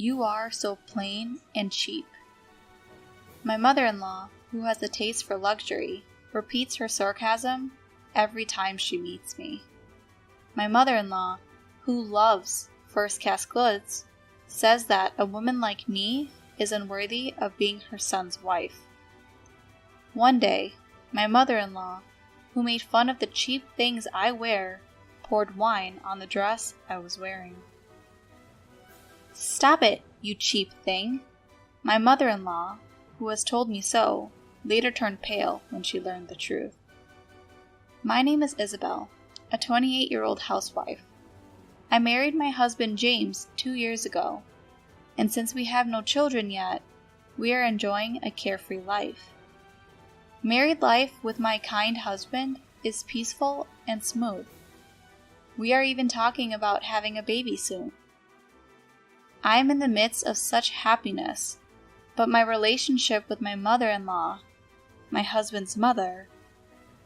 You are so plain and cheap. My mother-in-law, who has a taste for luxury, repeats her sarcasm every time she meets me. My mother-in-law, who loves first-class goods, says that a woman like me is unworthy of being her son's wife. One day, my mother-in-law, who made fun of the cheap things I wear, poured wine on the dress I was wearing. Stop it, you cheap thing! My mother-in-law, who has told me so, later turned pale when she learned the truth. My name is Isabel, a 28-year-old housewife. I married my husband James 2 years ago, and since we have no children yet, we are enjoying a carefree life. Married life with my kind husband is peaceful and smooth. We are even talking about having a baby soon. I am in the midst of such happiness, but my relationship with my mother-in-law, my husband's mother,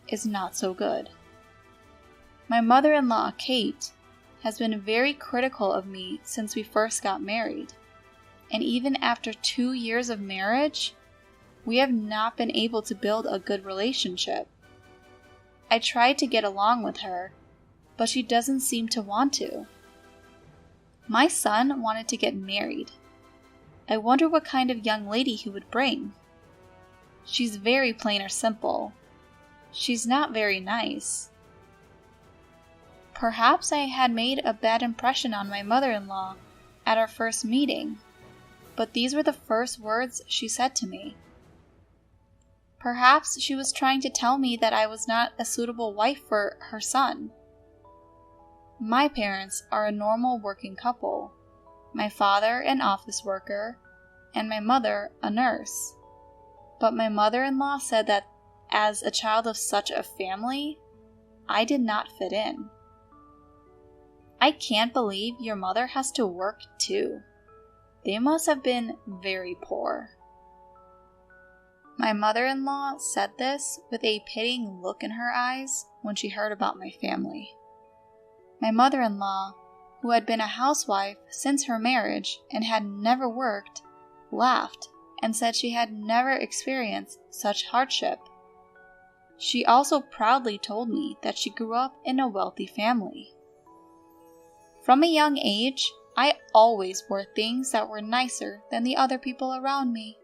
is not so good. My mother-in-law, Kate, has been very critical of me since we first got married, and even after 2 years of marriage, we have not been able to build a good relationship. I tried to get along with her, but she doesn't seem to want to. My son wanted to get married. I wonder what kind of young lady he would bring. She's very plain or simple. She's not very nice. Perhaps I had made a bad impression on my mother-in-law at our first meeting, but these were the first words she said to me. Perhaps she was trying to tell me that I was not a suitable wife for her son. My parents are a normal working couple, my father an office worker, and my mother a nurse. But my mother-in-law said that as a child of such a family, I did not fit in. I can't believe your mother has to work too. They must have been very poor. My mother-in-law said this with a pitying look in her eyes when she heard about my family. My mother-in-law, who had been a housewife since her marriage and had never worked, laughed and said she had never experienced such hardship. She also proudly told me that she grew up in a wealthy family. From a young age, I always wore things that were nicer than the other people around me.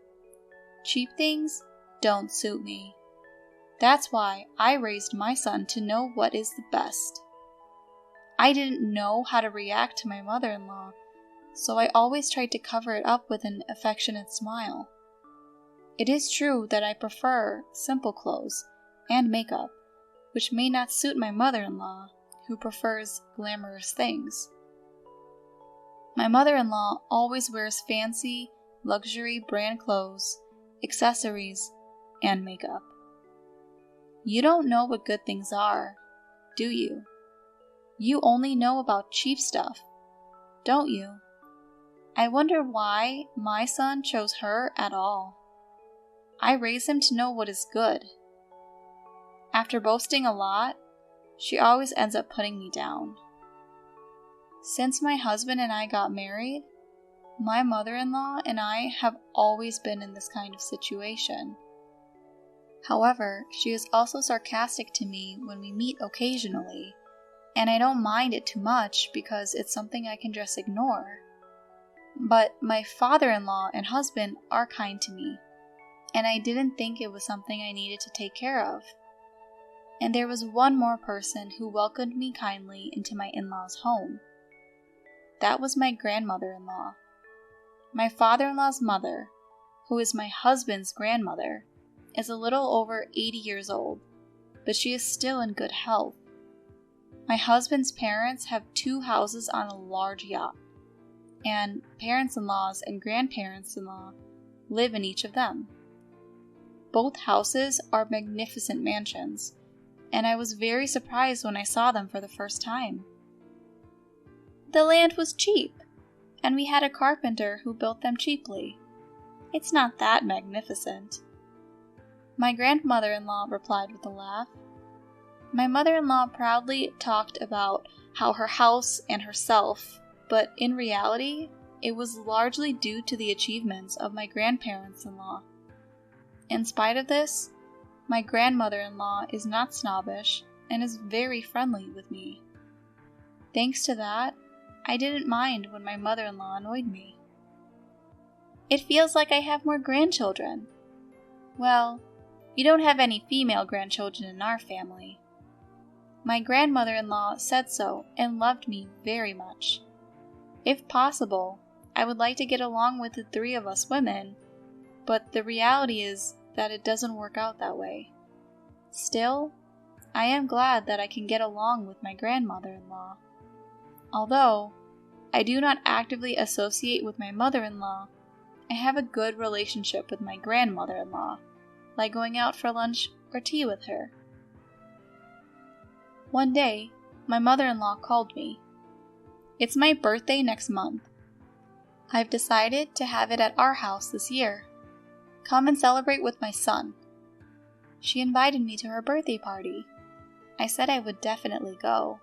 Cheap things don't suit me. That's why I raised my son to know what is the best. I didn't know how to react to my mother-in-law, so I always tried to cover it up with an affectionate smile. It is true that I prefer simple clothes and makeup, which may not suit my mother-in-law, who prefers glamorous things. My mother-in-law always wears fancy, luxury brand clothes, accessories, and makeup. You don't know what good things are, do you? You only know about cheap stuff, don't you? I wonder why my son chose her at all. I raised him to know what is good. After boasting a lot, she always ends up putting me down. Since my husband and I got married, my mother-in-law and I have always been in this kind of situation. However, she is also sarcastic to me when we meet occasionally, and I don't mind it too much because it's something I can just ignore. But my father-in-law and husband are kind to me, and I didn't think it was something I needed to take care of. And there was one more person who welcomed me kindly into my in-laws' home. That was my grandmother-in-law. My father-in-law's mother, who is my husband's grandmother, is a little over 80 years old, but she is still in good health. My husband's parents have 2 houses on a large yacht, and parents-in-laws and grandparents-in-law live in each of them. Both houses are magnificent mansions, and I was very surprised when I saw them for the first time. The land was cheap, and we had a carpenter who built them cheaply. It's not that magnificent. My grandmother-in-law replied with a laugh. My mother-in-law proudly talked about how her house and herself, but in reality, it was largely due to the achievements of my grandparents-in-law. In spite of this, my grandmother-in-law is not snobbish and is very friendly with me. Thanks to that, I didn't mind when my mother-in-law annoyed me. It feels like I have more grandchildren. Well, we don't have any female grandchildren in our family. My grandmother-in-law said so and loved me very much. If possible, I would like to get along with the three of us women, but the reality is that it doesn't work out that way. Still, I am glad that I can get along with my grandmother-in-law. Although I do not actively associate with my mother-in-law, I have a good relationship with my grandmother-in-law, like going out for lunch or tea with her. One day, my mother-in-law called me. It's my birthday next month. I've decided to have it at our house this year. Come and celebrate with my son. She invited me to her birthday party. I said I would definitely go.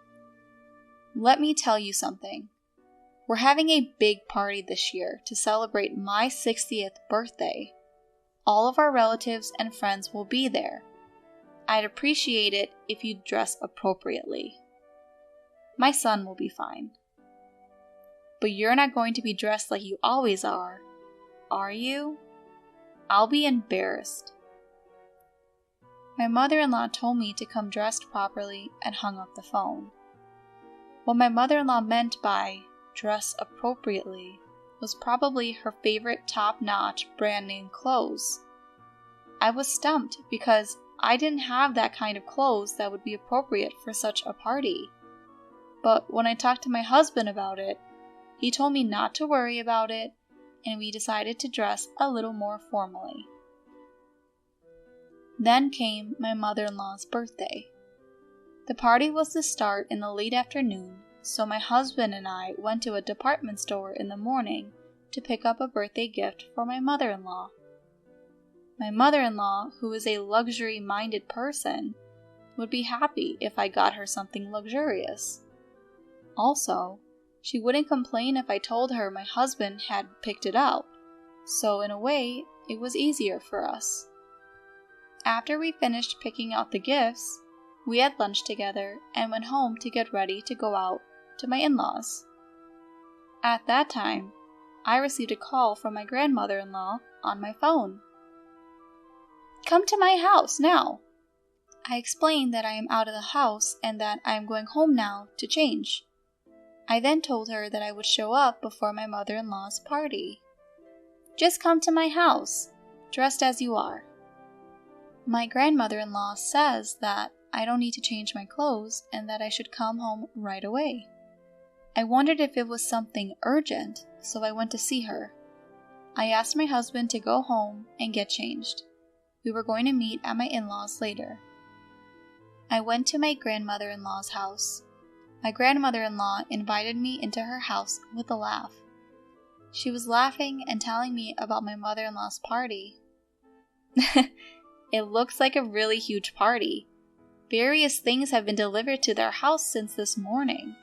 Let me tell you something. We're having a big party this year to celebrate my 60th birthday. All of our relatives and friends will be there. I'd appreciate it if you dress appropriately. My son will be fine. But you're not going to be dressed like you always are you? I'll be embarrassed. My mother-in-law told me to come dressed properly and hung up the phone. What my mother-in-law meant by dress appropriately was probably her favorite top-notch brand name clothes. I was stumped because I didn't have that kind of clothes that would be appropriate for such a party. But when I talked to my husband about it, he told me not to worry about it, and we decided to dress a little more formally. Then came my mother-in-law's birthday. The party was to start in the late afternoon, so my husband and I went to a department store in the morning to pick up a birthday gift for my mother-in-law. My mother-in-law, who is a luxury-minded person, would be happy if I got her something luxurious. Also, she wouldn't complain if I told her my husband had picked it out, so in a way, it was easier for us. After we finished picking out the gifts, we had lunch together and went home to get ready to go out to my in-laws. At that time, I received a call from my grandmother-in-law on my phone. Come to my house now. I explained that I am out of the house and that I am going home now to change. I then told her that I would show up before my mother-in-law's party. Just come to my house, dressed as you are. My grandmother-in-law says that I don't need to change my clothes and that I should come home right away. I wondered if it was something urgent, so I went to see her. I asked my husband to go home and get changed. We were going to meet at my in-laws later. I went to my grandmother-in-law's house. My grandmother-in-law invited me into her house with a laugh. She was laughing and telling me about my mother-in-law's party. It looks like a really huge party. Various things have been delivered to their house since this morning.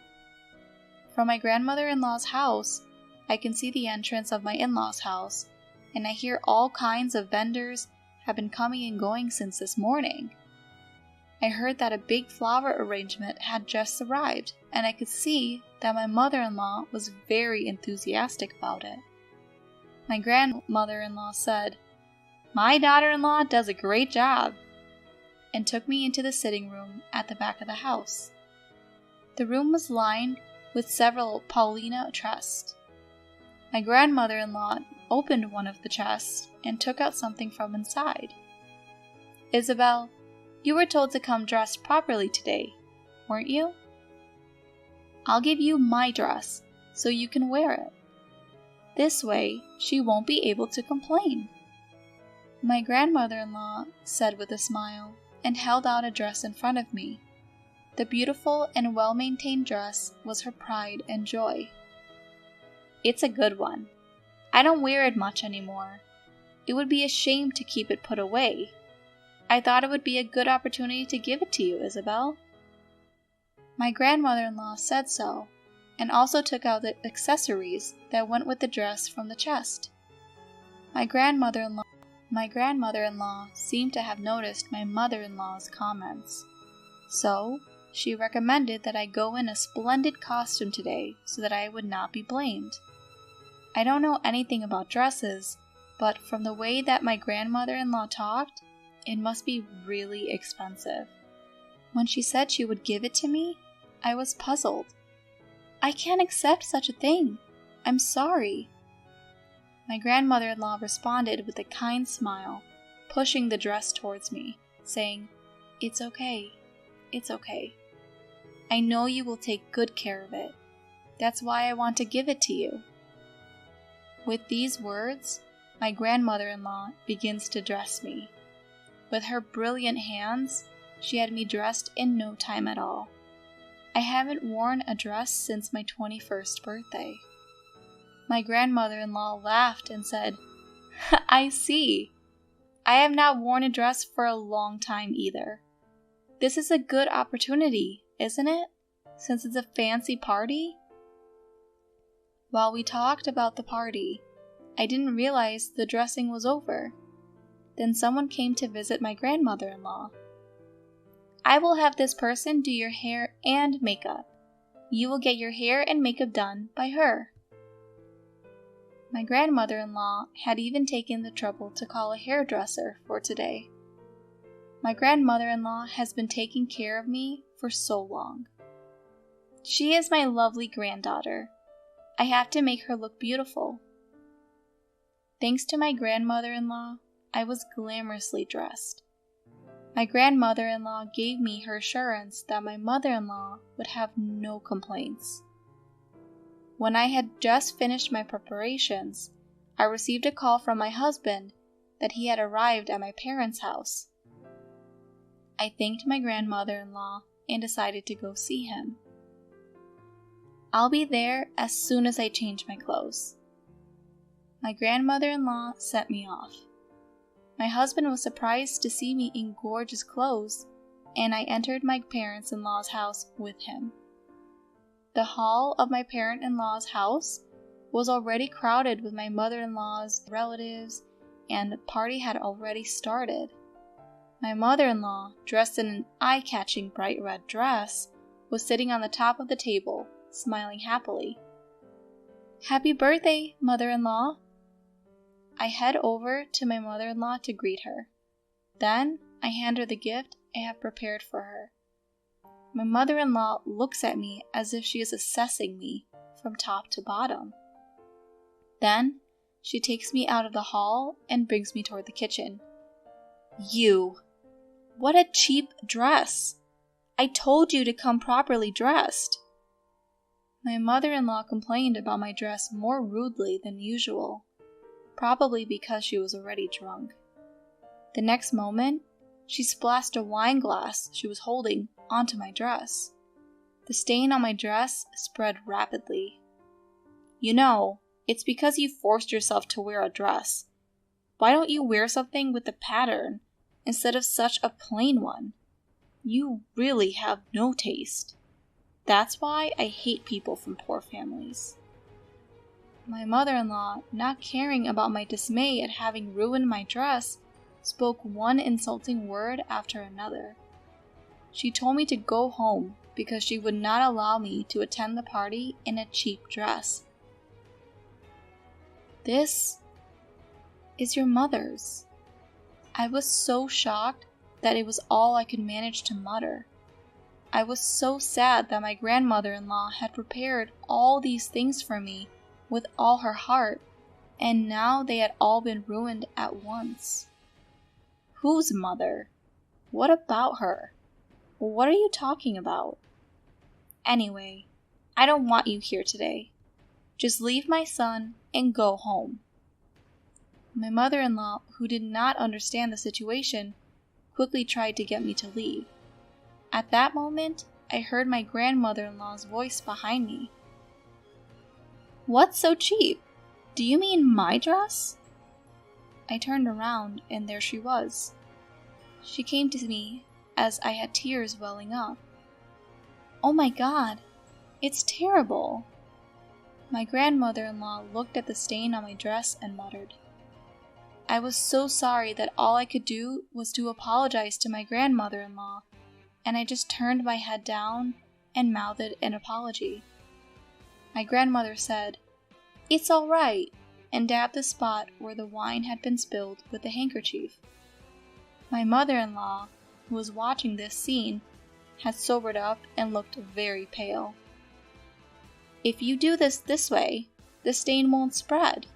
From my grandmother-in-law's house, I can see the entrance of my in-law's house, and I hear all kinds of vendors have been coming and going since this morning. I heard that a big flower arrangement had just arrived, and I could see that my mother-in-law was very enthusiastic about it. My grandmother-in-law said, "My daughter-in-law does a great job," and took me into the sitting room at the back of the house. The room was lined with several Paulina chests. My grandmother-in-law opened one of the chests and took out something from inside. "Isabel, you were told to come dressed properly today, weren't you? I'll give you my dress so you can wear it. This way, she won't be able to complain." My grandmother-in-law said with a smile and held out a dress in front of me. The beautiful and well-maintained dress was her pride and joy. "It's a good one. I don't wear it much anymore. It would be a shame to keep it put away. I thought it would be a good opportunity to give it to you, Isabel." My grandmother-in-law said so, and also took out the accessories that went with the dress from the chest. My grandmother-in-law seemed to have noticed my mother-in-law's comments. So, she recommended that I go in a splendid costume today so that I would not be blamed. I don't know anything about dresses, but from the way that my grandmother-in-law talked, it must be really expensive. When she said she would give it to me, I was puzzled. I can't accept such a thing. I'm sorry. My grandmother-in-law responded with a kind smile, pushing the dress towards me, saying, "It's okay. It's okay. I know you will take good care of it. That's why I want to give it to you." With these words, my grandmother-in-law begins to dress me. With her brilliant hands, she had me dressed in no time at all. I haven't worn a dress since my 21st birthday. My grandmother-in-law laughed and said, "I see. I have not worn a dress for a long time either. This is a good opportunity, isn't it? Since it's a fancy party?" While we talked about the party, I didn't realize the dressing was over. Then someone came to visit my grandmother-in-law. "I will have this person do your hair and makeup. You will get your hair and makeup done by her." My grandmother-in-law had even taken the trouble to call a hairdresser for today. My grandmother-in-law has been taking care of me for so long. She is my lovely granddaughter. I have to make her look beautiful. Thanks to my grandmother-in-law, I was glamorously dressed. My grandmother-in-law gave me her assurance that my mother-in-law would have no complaints. When I had just finished my preparations, I received a call from my husband that he had arrived at my parents' house. I thanked my grandmother-in-law and decided to go see him. I'll be there as soon as I change my clothes. My grandmother-in-law sent me off. My husband was surprised to see me in gorgeous clothes, and I entered my parents-in-law's house with him. The hall of my parent-in-law's house was already crowded with my mother-in-law's relatives, and the party had already started. My mother-in-law, dressed in an eye-catching bright red dress, was sitting on the top of the table, smiling happily. "Happy birthday, mother-in-law!" I head over to my mother-in-law to greet her. Then I hand her the gift I have prepared for her. My mother-in-law looks at me as if she is assessing me from top to bottom. Then she takes me out of the hall and brings me toward the kitchen. "You! What a cheap dress! I told you to come properly dressed." My mother-in-law complained about my dress more rudely than usual, probably because she was already drunk. The next moment, she splashed a wine glass she was holding onto my dress. The stain on my dress spread rapidly. "You know, it's because you forced yourself to wear a dress. Why don't you wear something with a pattern instead of such a plain one? You really have no taste. That's why I hate people from poor families." My mother-in-law, not caring about my dismay at having ruined my dress, spoke one insulting word after another. She told me to go home because she would not allow me to attend the party in a cheap dress. "This is your mother's." I was so shocked that it was all I could manage to mutter. I was so sad that my grandmother-in-law had prepared all these things for me with all her heart, and now they had all been ruined at once. Whose mother? What about her? What are you talking about? Anyway, I don't want you here today. Just leave my son and go home. My mother-in-law, who did not understand the situation, quickly tried to get me to leave. At that moment, I heard my grandmother-in-law's voice behind me. "What's so cheap? Do you mean my dress?" I turned around, and there she was. She came to me as I had tears welling up. "Oh my God, it's terrible. My grandmother-in-law looked at the stain on my dress and muttered. I was so sorry that all I could do was to apologize to my grandmother-in-law, and I just turned my head down and mouthed an apology. My grandmother said, "It's all right," and dabbed the spot where the wine had been spilled with a handkerchief. My mother-in-law, who was watching this scene, had sobered up and looked very pale. "If you do this way, the stain won't spread.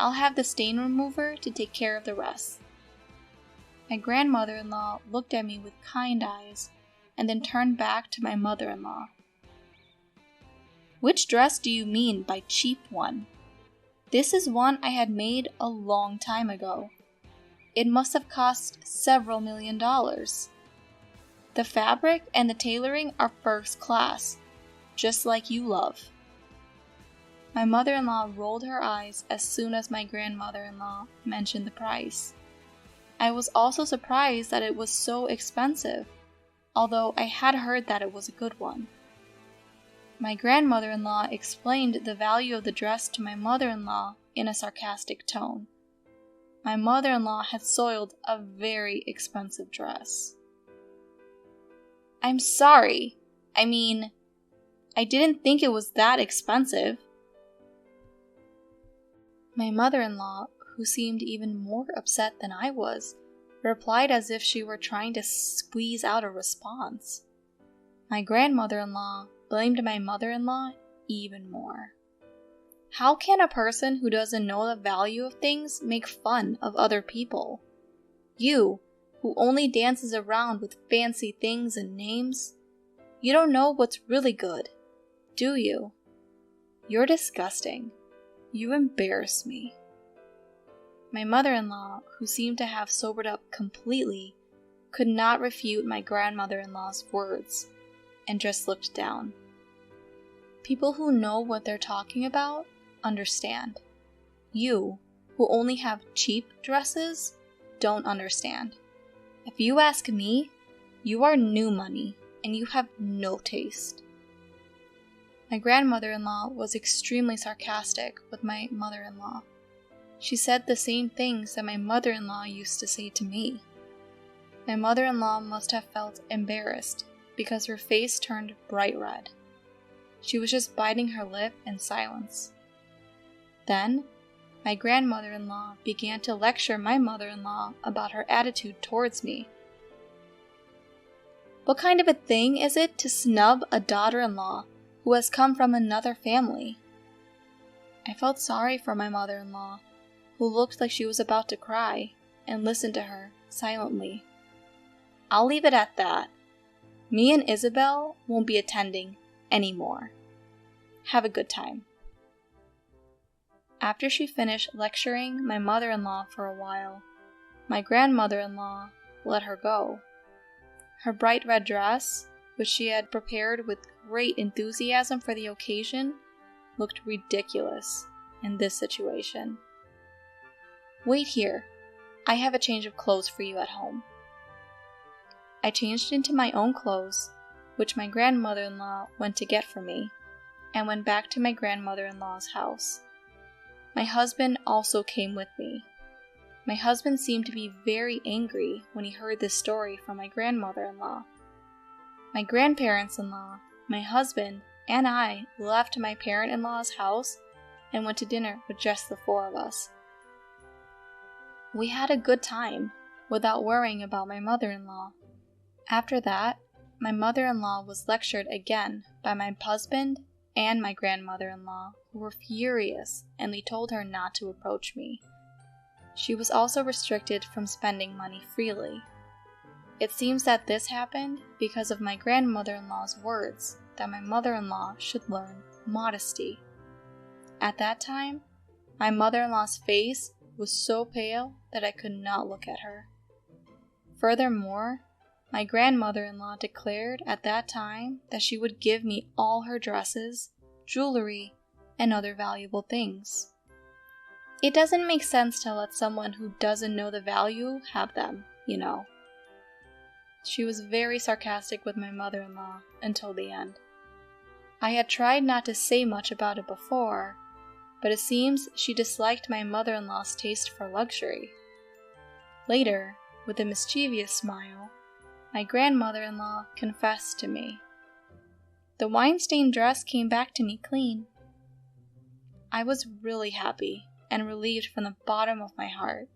I'll have the stain remover to take care of the rest." My grandmother-in-law looked at me with kind eyes and then turned back to my mother-in-law. "Which dress do you mean by cheap one? This is one I had made a long time ago. It must have cost several $1,000,000. The fabric and the tailoring are first class, just like you love." My mother-in-law rolled her eyes as soon as my grandmother-in-law mentioned the price. I was also surprised that it was so expensive, although I had heard that it was a good one. My grandmother-in-law explained the value of the dress to my mother-in-law in a sarcastic tone. My mother-in-law had soiled a very expensive dress. "I'm sorry. I didn't think it was that expensive." My mother-in-law, who seemed even more upset than I was, replied as if she were trying to squeeze out a response. My grandmother-in-law blamed my mother-in-law even more. How can a person who doesn't know the value of things make fun of other people? You, who only dances around with fancy things and names, you don't know what's really good, do you? You're disgusting. You embarrass me. My mother-in-law, who seemed to have sobered up completely, could not refute my grandmother-in-law's words, and just looked down. People who know what they're talking about understand. You, who only have cheap dresses, don't understand. If you ask me, you are new money, and you have no taste. My grandmother-in-law was extremely sarcastic with my mother-in-law. She said the same things that my mother-in-law used to say to me. My mother-in-law must have felt embarrassed because her face turned bright red. She was just biting her lip in silence. Then, my grandmother-in-law began to lecture my mother-in-law about her attitude towards me. What kind of a thing is it to snub a daughter-in-law who has come from another family? I felt sorry for my mother-in-law, who looked like she was about to cry, and listened to her silently. I'll leave it at that. Me and Isabel won't be attending anymore. Have a good time. After she finished lecturing my mother-in-law for a while, my grandmother-in-law let her go. Her bright red dress, which she had prepared with great enthusiasm for the occasion, looked ridiculous in this situation. Wait here. I have a change of clothes for you at home. I changed into my own clothes, which my grandmother-in-law went to get for me, and went back to my grandmother-in-law's house. My husband also came with me. My husband seemed to be very angry when he heard this story from my grandmother-in-law. My grandparents-in-law, my husband, and I left my parent-in-law's house and went to dinner with just the four of us. We had a good time without worrying about my mother-in-law. After that, my mother-in-law was lectured again by my husband and my grandmother-in-law, who were furious, and they told her not to approach me. She was also restricted from spending money freely. It seems that this happened because of my grandmother-in-law's words that my mother-in-law should learn modesty. At that time, my mother-in-law's face was so pale that I could not look at her. Furthermore, my grandmother-in-law declared at that time that she would give me all her dresses, jewelry, and other valuable things. It doesn't make sense to let someone who doesn't know the value have them, you know. She was very sarcastic with my mother-in-law until the end. I had tried not to say much about it before, but it seems she disliked my mother-in-law's taste for luxury. Later, with a mischievous smile, my grandmother-in-law confessed to me. The wine-stained dress came back to me clean. I was really happy and relieved from the bottom of my heart.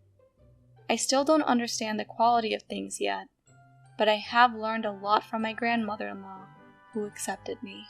I still don't understand the quality of things yet, but I have learned a lot from my grandmother-in-law, who accepted me.